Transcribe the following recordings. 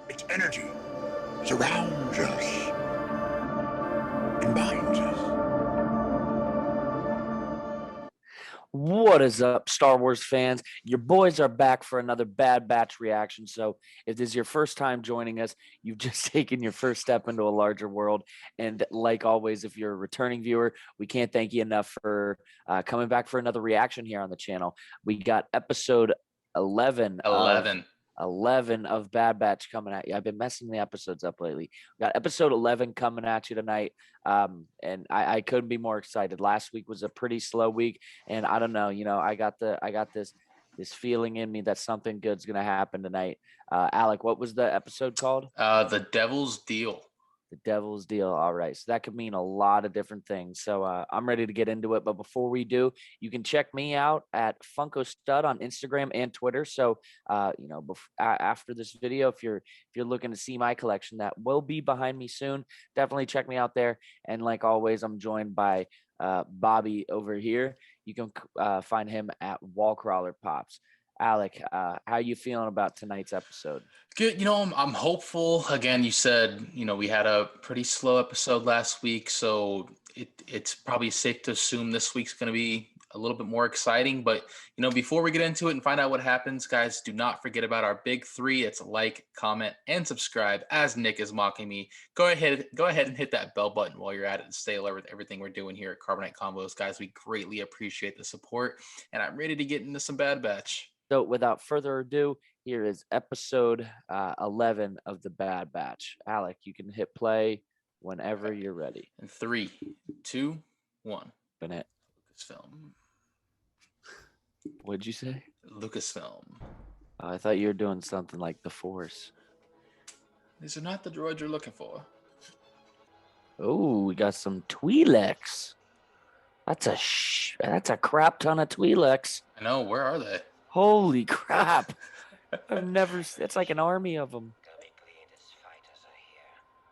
Its energy surrounds us and binds us. What is up, Star Wars fans? Your boys are back for another Bad Batch reaction. So, if this is your first time joining us, you've just taken your first step into a larger world. And like always, if you're a returning viewer, we can't thank you enough for coming back for another reaction here on the channel. We got episode 11 of 11 of Bad Batch coming at you. I've been messing the episodes up lately. We got episode 11 coming at you tonight. And I couldn't be more excited. Last week was a pretty slow week, and I don't know, I got this feeling in me that something good's gonna happen tonight. Alec, what was the episode called? The Devil's Deal. The Devil's Deal. All right. So that could mean a lot of different things. So I'm ready to get into it. But before we do, you can check me out at Funko Stud on Instagram and Twitter. So after this video, if you're looking to see my collection, that will be behind me soon. Definitely check me out there. And like always, I'm joined by Bobby over here. You can find him at Wallcrawler Pops. Alec, how you feeling about tonight's episode? Good. I'm hopeful. Again, you said, we had a pretty slow episode last week, so it's probably safe to assume this week's going to be a little bit more exciting. But, before we get into it and find out what happens, guys, do not forget about our big three. It's like, comment, and subscribe. As Nick is mocking me, go ahead and hit that bell button while you're at it and stay alert with everything we're doing here at Carbonite Convos. Guys, we greatly appreciate the support, and I'm ready to get into some Bad Batch. So without further ado, here is episode 11 of the Bad Batch. Alec, you can hit play whenever you're ready. In 3, 2, 1. Bennett. Lucasfilm. What'd you say? Lucasfilm. I thought you were doing something like the Force. These are not the droids you're looking for. Oh, we got some Twi'leks. That's a crap ton of Twi'leks. I know. Where are they? Holy crap. It's like an army of them.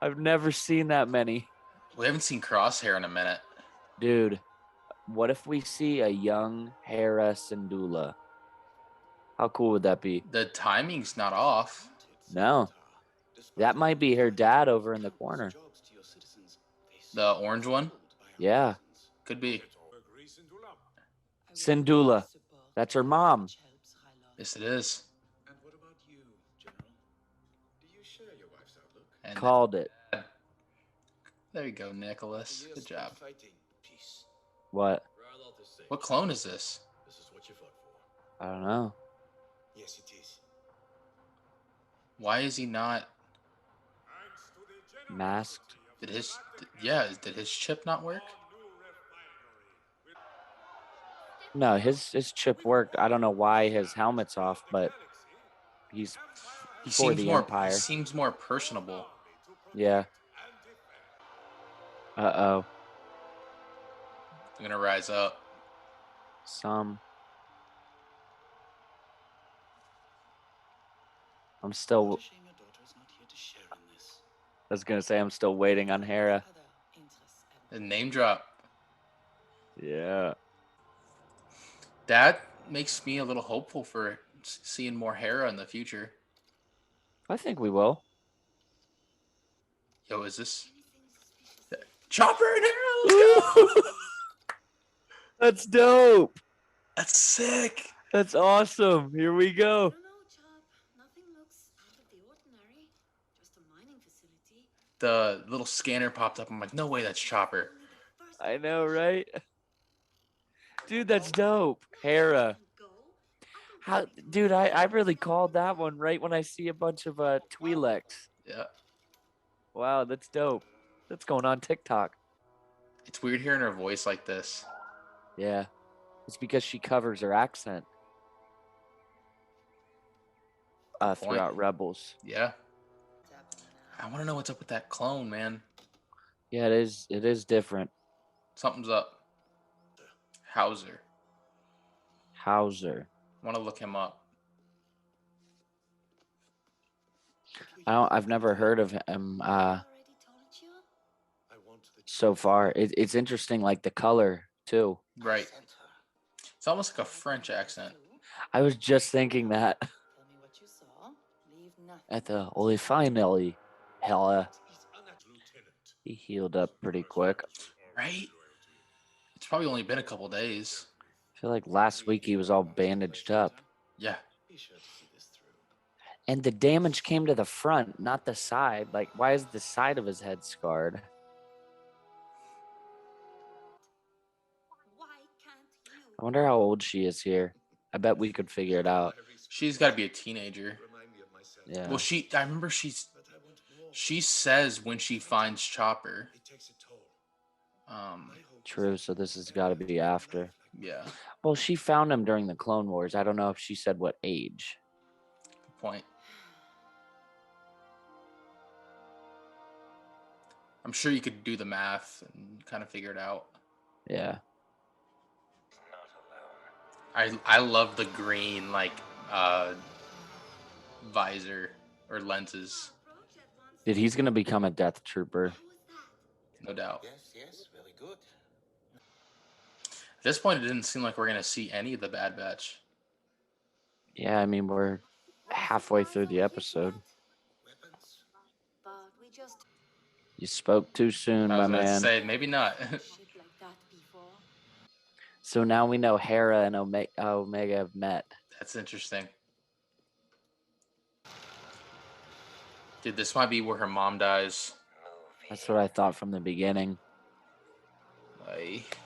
I've never seen that many. We haven't seen Crosshair in a minute. Dude, what if we see a young Hera Syndulla? How cool would that be? The timing's not off. No. That might be her dad over in the corner. The orange one? Yeah. Could be. Syndulla. That's her mom. Yes, it is. And what about you, General? Do you share your wife's outlook? And called it. There you go, Nicholas. Good job. What? What clone is this? This is what you fought for. I don't know. Yes, it is. Why is he not masked? Did his chip not work? No, his chip worked. I don't know why his helmet's off, but he seems more Empire. He seems more personable. Yeah. Uh-oh. I'm gonna rise up. I'm still. I was gonna say I'm still waiting on Hera. The name drop. Yeah. That makes me a little hopeful for seeing more Hera in the future. I think we will. Yo, is this Chopper and Hera? Let's go! That's dope. That's sick. That's awesome. Here we go. The little scanner popped up. I'm like, no way, that's Chopper. I know, right? Dude, that's dope. Hera. Dude, I really called that one right when I see a bunch of Twi'leks. Yeah. Wow, that's dope. That's going on TikTok. It's weird hearing her voice like this. Yeah. It's because she covers her accent. Throughout Rebels. Yeah. I want to know what's up with that clone, man. Yeah, it is different. Something's up. Hauser. I want to look him up. I've never heard of him so far. It's interesting, like the color too. Right. It's almost like a French accent. I was just thinking that. at the Holy Finally. Hella. He healed up pretty quick. Right? It's probably only been a couple days. I feel like last week he was all bandaged up. Yeah. Be sure to see this through. And the damage came to the front, not the side. Like, why is the side of his head scarred? I wonder how old she is here. I bet we could figure it out. She's got to be a teenager. Remind me of myself. Yeah. Well, I remember But I want more. she says when she finds Chopper. It takes a toll. True. So this has got to be after. Yeah. Well, she found him during the Clone Wars. I don't know if she said what age. Good point. I'm sure you could do the math and kind of figure it out. Yeah. I love the green visor or lenses. Dude, he's gonna become a Death Trooper. No doubt. Yes, very good. At this point, it didn't seem like we're gonna see any of the Bad Batch. Yeah, I mean we're halfway through the episode. Weapons. You spoke too soon, I my was gonna man. say maybe not. So now we know Hera and Omega have met. That's interesting. Dude, this might be where her mom dies. That's what I thought from the beginning. Like,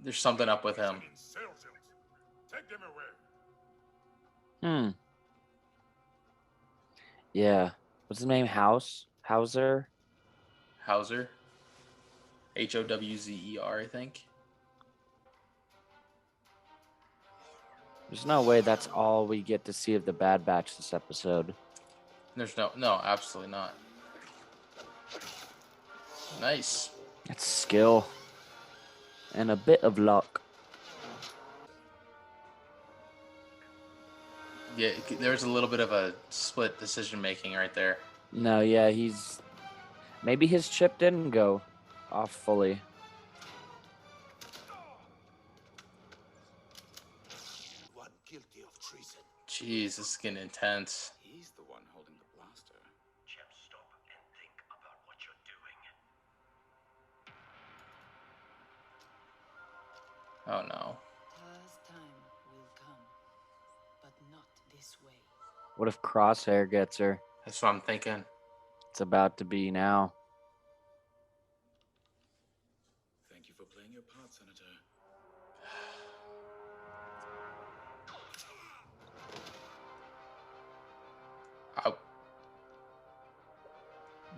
there's something up with him. Take them away. Yeah. What's his name? Hauser? Hauser. Howzer, I think. There's no way that's all we get to see of the Bad Batch this episode. There's no, absolutely not. Nice. It's skill. And a bit of luck. Yeah, there's a little bit of a split decision making right there. No, yeah, maybe his chip didn't go off fully. One guilty of treason. Jeez, this is getting intense. He's the one holding the blaster. Chip, stop and think about what you're doing. Oh no. Tha's time will come, but not this way. What if Crosshair gets her? That's what I'm thinking. It's about to be now. Thank you for playing your part, Senator.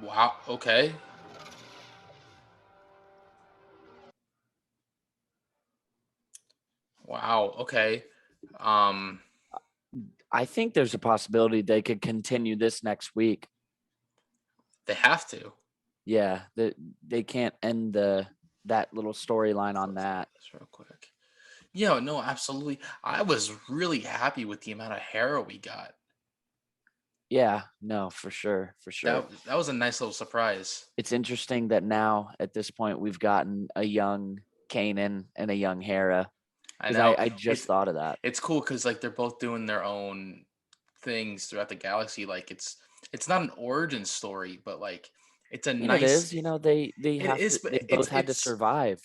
Wow, okay. Wow, okay. I think there's a possibility they could continue this next week. They have to. Yeah, they can't end that little storyline on that. That's real quick. Yeah, no, absolutely. I was really happy with the amount of Hera we got. Yeah, no, for sure. That was a nice little surprise. It's interesting that now at this point we've gotten a young Kanan and a young Hera. I know. I just thought of that. It's cool because like they're both doing their own things throughout the galaxy. Like it's not an origin story, but like it's a nice. It is. They both had to survive.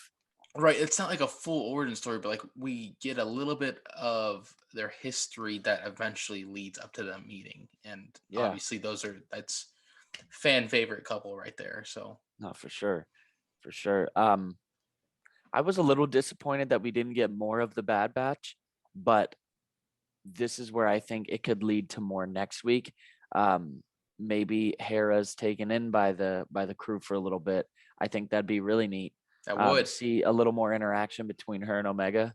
Right. It's not like a full origin story, but like we get a little bit of their history that eventually leads up to them meeting. And obviously that's fan favorite couple right there. So no, for sure. I was a little disappointed that we didn't get more of the Bad Batch, but this is where I think it could lead to more next week. Maybe Hera's taken in by the crew for a little bit. I think that'd be really neat. that would. See a little more interaction between her and Omega.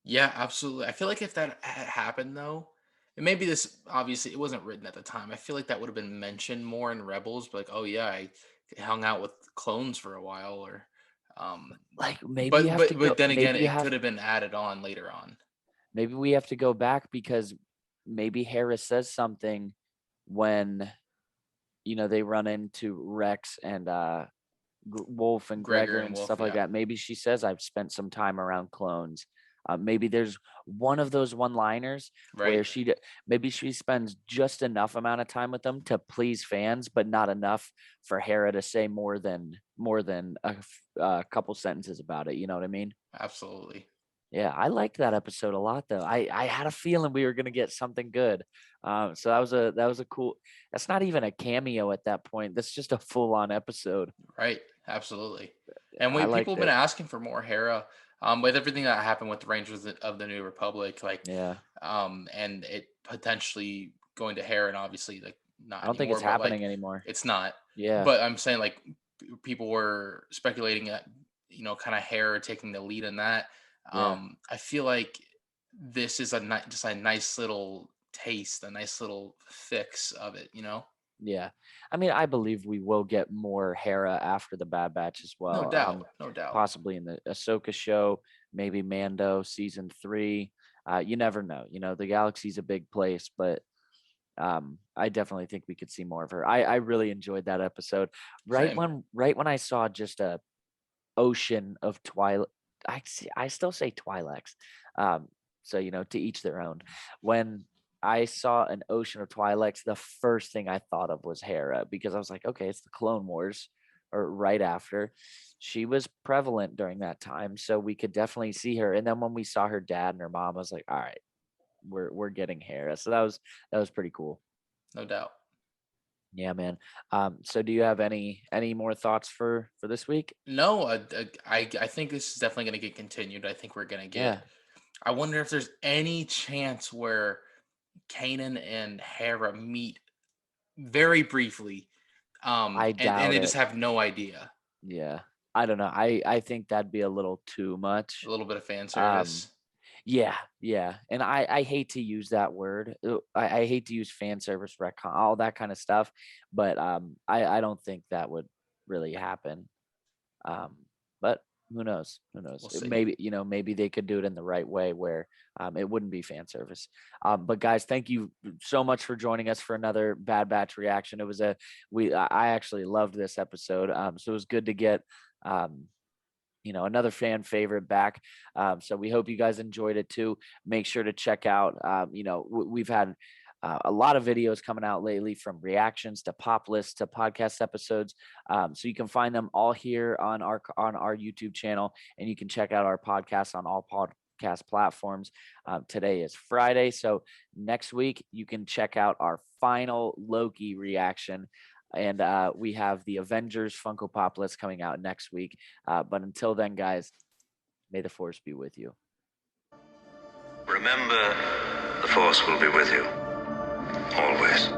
Yeah, absolutely. I feel like if that had happened though, and maybe this obviously it wasn't written at the time. I feel like that would have been mentioned more in Rebels, but like, oh yeah, I hung out with clones for a while, or like maybe. But then again, it could have been added on later on. Maybe we have to go back because maybe Hera says something when they run into Rex and Wolf and Gregor and Wolf, stuff like that. Maybe she says, I've spent some time around clones. Maybe there's one of those one-liners where Right. maybe she spends just enough amount of time with them to please fans, but not enough for Hera to say more than a couple sentences about it. You know what I mean? Absolutely. Yeah, I liked that episode a lot though. I had a feeling we were gonna get something good. So that was a cool. That's not even a cameo at that point. That's just a full-on episode. Right. Absolutely. And I people liked have been it. asking for more Hera. With everything that happened with the Rangers of the New Republic, like, Yeah, and it potentially going to Hera, and obviously like I not don't think it's anymore, but like happening anymore. it's not. Yeah, But I'm saying like people were speculating that kind of Hera taking the lead in that. yeah. I feel like this is just a nice little taste, a nice little fix of it. Yeah. I mean, I believe we will get more Hera after the Bad Batch as No well. doubt, no doubt. Possibly in the Ahsoka show, maybe Mando season 3. You never know. The galaxy's a big place, but I definitely think we could see more of her. I really enjoyed that episode. Same. Right when I saw just a ocean of Twilight, I still say Twi'leks. Um, so to each their own. When I saw an ocean of Twi'leks, the first thing I thought of was Hera, because I was like, okay, it's the Clone Wars, or right after. She was prevalent during that time, so we could definitely see her. And then when we saw her dad and her mom, I was like, all right, we're getting Hera. So that was pretty cool. No doubt. Yeah, man. So do you have any more thoughts for this week? No, I think this is definitely going to get continued. I think we're going to Yeah, get. I wonder if there's any chance where Kanan and Hera meet very briefly, I and doubt they just it. have no idea. Yeah. I don't know. I think that'd be a little too A much. little bit of fan Um, service. yeah, yeah. And I hate to use that word. I hate to use fan service, retcon, all that kind of stuff. But I don't think that would really happen. Um, but who knows? Who knows? We'll see. Maybe, maybe they could do it in the right way where it wouldn't be fan service. But guys, thank you so much for joining us for another Bad Batch reaction. It was I actually loved this episode. So it was good to get another fan favorite back. So we hope you guys enjoyed it too. Make sure to check out, we've had a lot of videos coming out lately, from reactions to pop lists to podcast episodes. So you can find them all here on our YouTube channel, and you can check out our podcast on all podcast platforms. Today is Friday, so next week you can check out our final Loki reaction. And we have the Avengers Funko Pop list coming out next week. But until then, guys, may the Force be with you. Remember, the Force will be with you. Always.